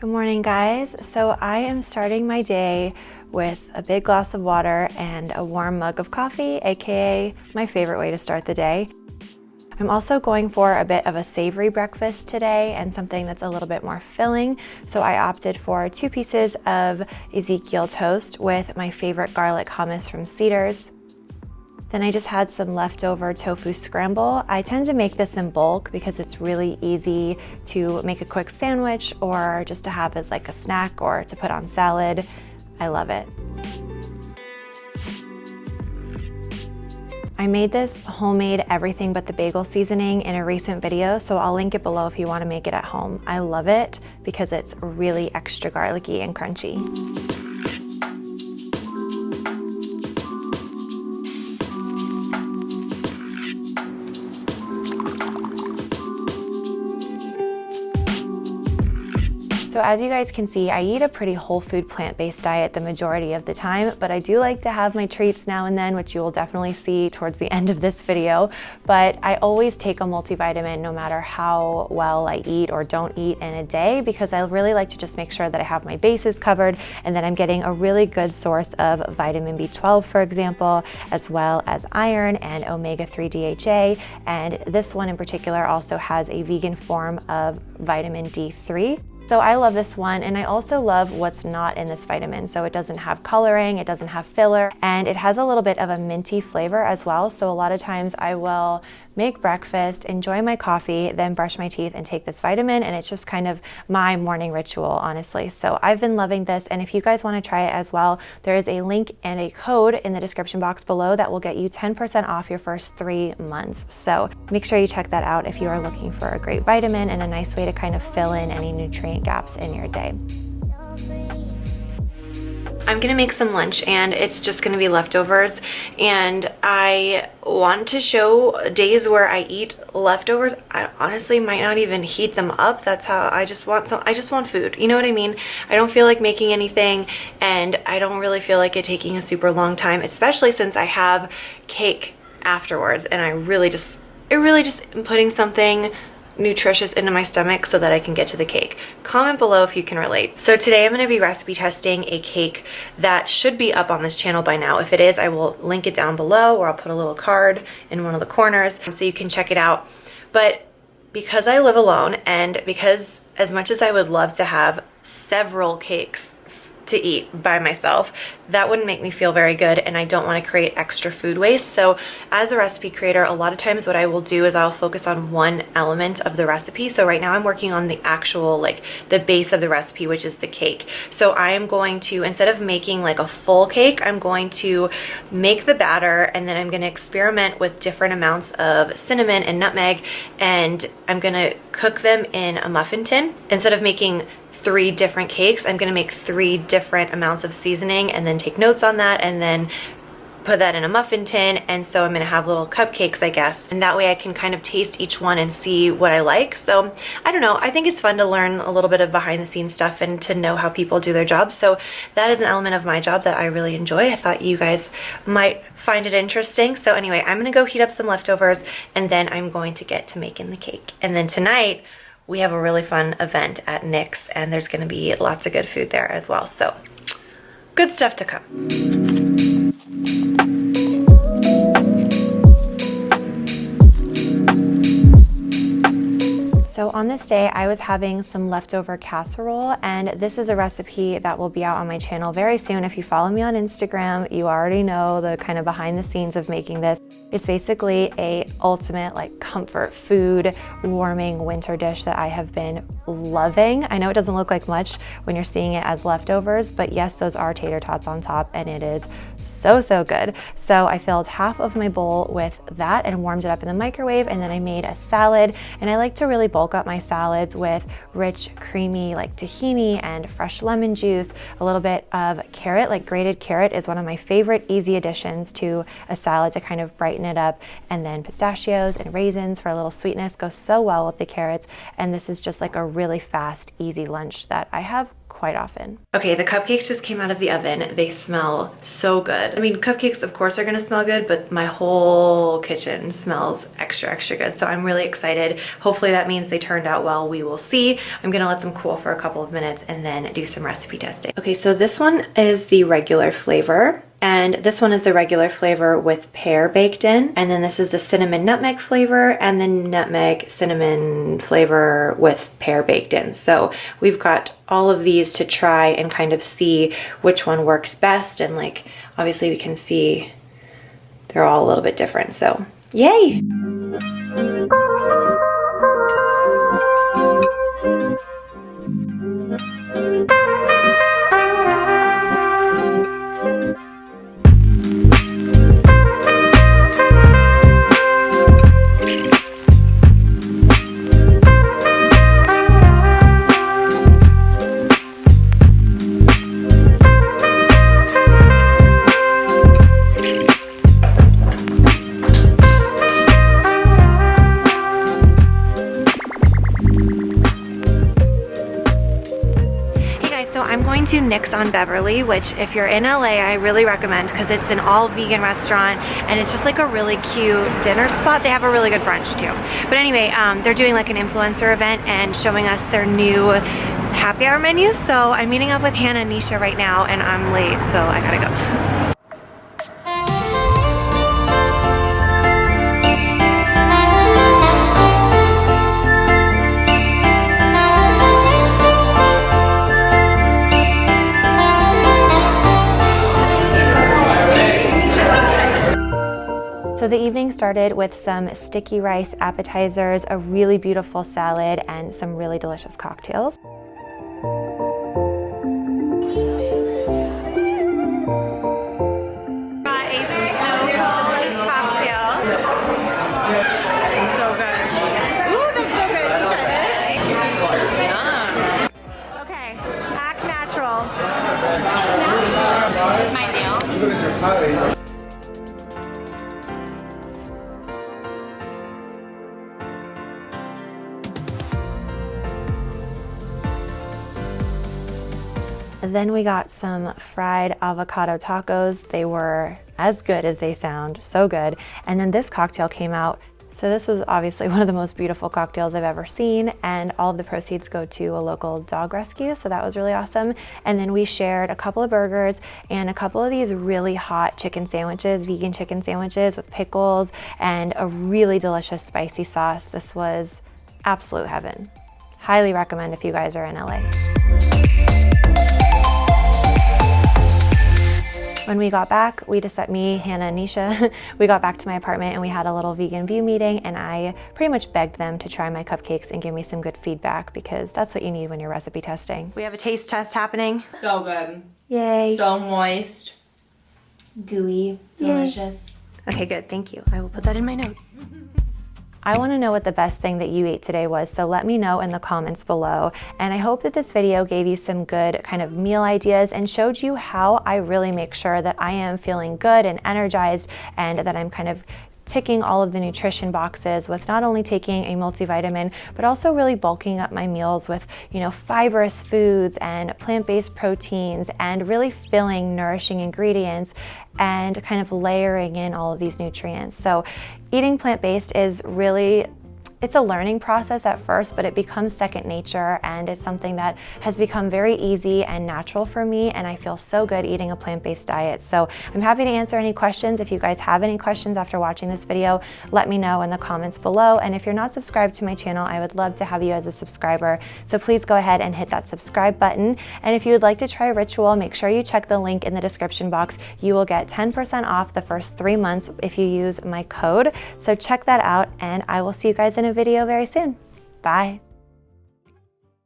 Good morning, guys. So I am starting my day with a big glass of water and a warm mug of coffee, aka my favorite way to start the day. I'm also going for a bit of a savory breakfast today and something that's a little bit more filling. So I opted for 2 pieces of Ezekiel toast with my favorite garlic hummus from Cedars. Then I just had some leftover tofu scramble. I tend to make this in bulk because it's really easy to make a quick sandwich or just to have as like a snack or to put on salad. I love it. I made this homemade everything but the bagel seasoning in a recent video, so I'll link it below if you want to make it at home. I love it because it's really extra garlicky and crunchy. So as you guys can see, I eat a pretty whole food plant-based diet the majority of the time, but I do like to have my treats now and then, which you will definitely see towards the end of this video. But I always take a multivitamin no matter how well I eat or don't eat in a day, because I really like to just make sure that I have my bases covered and that I'm getting a really good source of vitamin B12, for example, as well as iron and omega-3 DHA. And this one in particular also has a vegan form of vitamin D3. So I love this one, and I also love what's not in this vitamin. So it doesn't have coloring, it doesn't have filler, and it has a little bit of a minty flavor as well. So a lot of times I will make breakfast, enjoy my coffee, then brush my teeth and take this vitamin, and it's just kind of my morning ritual, honestly. So I've been loving this, and if you guys want to try it as well, there is a link and a code in the description box below that will get you 10% off your first 3 months. So make sure you check that out if you are looking for a great vitamin and a nice way to kind of fill in any nutrient gaps in your day. I'm gonna make some lunch and it's just gonna be leftovers, and I want to show days where I eat leftovers. I honestly might not even heat them up. That's how I just want food. You know what I mean? I don't feel like making anything, and I don't really feel like it taking a super long time, especially since I have cake afterwards, and I really just am putting something nutritious into my stomach so that I can get to the cake. Comment below if you can relate. So today I'm going to be recipe testing a cake that should be up on this channel by now. If it is, I will link it down below, or I'll put a little card in one of the corners so you can check it out. But because I live alone, and because as much as I would love to have several cakes to eat by myself, that wouldn't make me feel very good, and I don't want to create extra food waste. So as a recipe creator, a lot of times what I will do is I'll focus on one element of the recipe. So right now I'm working on the actual, like the base of the recipe, which is the cake. So I am going to, instead of making like a full cake, I'm going to make the batter, and then I'm going to experiment with different amounts of cinnamon and nutmeg, and I'm going to cook them in a muffin tin. Instead of making 3 different cakes, I'm gonna make 3 different amounts of seasoning and then take notes on that and then put that in a muffin tin. And so I'm gonna have little cupcakes, I guess, and that way I can kind of taste each one and see what I like. So I don't know, I think it's fun to learn a little bit of behind the scenes stuff and to know how people do their jobs. So that is an element of my job that I really enjoy. I thought you guys might find it interesting. So anyway, I'm gonna go heat up some leftovers, and then I'm going to get to making the cake. And then tonight we have a really fun event at Nick's, and there's going to be lots of good food there as well. So good stuff to come. So on this day, I was having some leftover casserole, and this is a recipe that will be out on my channel very soon. If you follow me on Instagram, you already know the kind of behind the scenes of making this. It's basically a ultimate like comfort food, warming winter dish that I have been loving. I know it doesn't look like much when you're seeing it as leftovers, but yes, those are tater tots on top, and it is so good. So I filled half of my bowl with that and warmed it up in the microwave, and then I made a salad, and I like to really bulk up my salads with rich, creamy like tahini and fresh lemon juice, a little bit of carrot, like grated carrot is one of my favorite easy additions to a salad to kind of brighten it up, and then pistachios and raisins for a little sweetness go so well with the carrots. And this is just like a really fast, easy lunch that I have quite often. Okay, the cupcakes just came out of the oven. They smell so good. I mean, cupcakes of course are gonna smell good, but my whole kitchen smells extra, extra good. So I'm really excited. Hopefully that means they turned out well. We will see. I'm gonna let them cool for a couple of minutes and then do some recipe testing. Okay, so this one is the regular flavor. And this one is the regular flavor with pear baked in. And then this is the cinnamon nutmeg flavor and the nutmeg cinnamon flavor with pear baked in. So we've got all of these to try and kind of see which one works best. And like, obviously we can see they're all a little bit different. So yay! To Nick's on Beverly, which if you're in LA, I really recommend because it's an all vegan restaurant and it's just like a really cute dinner spot. They have a really good brunch too. But anyway, they're doing like an influencer event and showing us their new happy hour menu. So I'm meeting up with Hannah and Nisha right now and I'm late, so I gotta go. So the evening started with some sticky rice appetizers, a really beautiful salad, and some really delicious cocktails. Got a snow cocktail. It's so good. Ooh, that's so good. Can you try this? Yum. Okay, act natural. My nails. Then we got some fried avocado tacos. They were as good as they sound, so good. And then this cocktail came out. So this was obviously one of the most beautiful cocktails I've ever seen, and all of the proceeds go to a local dog rescue, so that was really awesome. And then we shared a couple of burgers and a couple of these really hot chicken sandwiches, vegan chicken sandwiches with pickles and a really delicious spicy sauce. This was absolute heaven. Highly recommend if you guys are in LA. When we got back, me, Hannah, and Nisha, we got back to my apartment and we had a little vegan view meeting, and I pretty much begged them to try my cupcakes and give me some good feedback because that's what you need when you're recipe testing. We have a taste test happening. So good. Yay. So moist. Gooey. Delicious. Yay. Okay, good. Thank you. I will put that in my notes. I want to know what the best thing that you ate today was, so let me know in the comments below. And I hope that this video gave you some good kind of meal ideas and showed you how I really make sure that I am feeling good and energized and that I'm kind of ticking all of the nutrition boxes with not only taking a multivitamin, but also really bulking up my meals with, fibrous foods and plant-based proteins and really filling, nourishing ingredients and kind of layering in all of these nutrients. So eating plant-based is really, it's a learning process at first, but it becomes second nature, and it's something that has become very easy and natural for me, and I feel so good eating a plant-based diet. So I'm happy to answer any questions. If you guys have any questions after watching this video, let me know in the comments below. And if you're not subscribed to my channel, I would love to have you as a subscriber. So please go ahead and hit that subscribe button. And if you would like to try Ritual, make sure you check the link in the description box. You will get 10% off the first 3 months if you use my code. So check that out, and I will see you guys in a video very soon. Bye.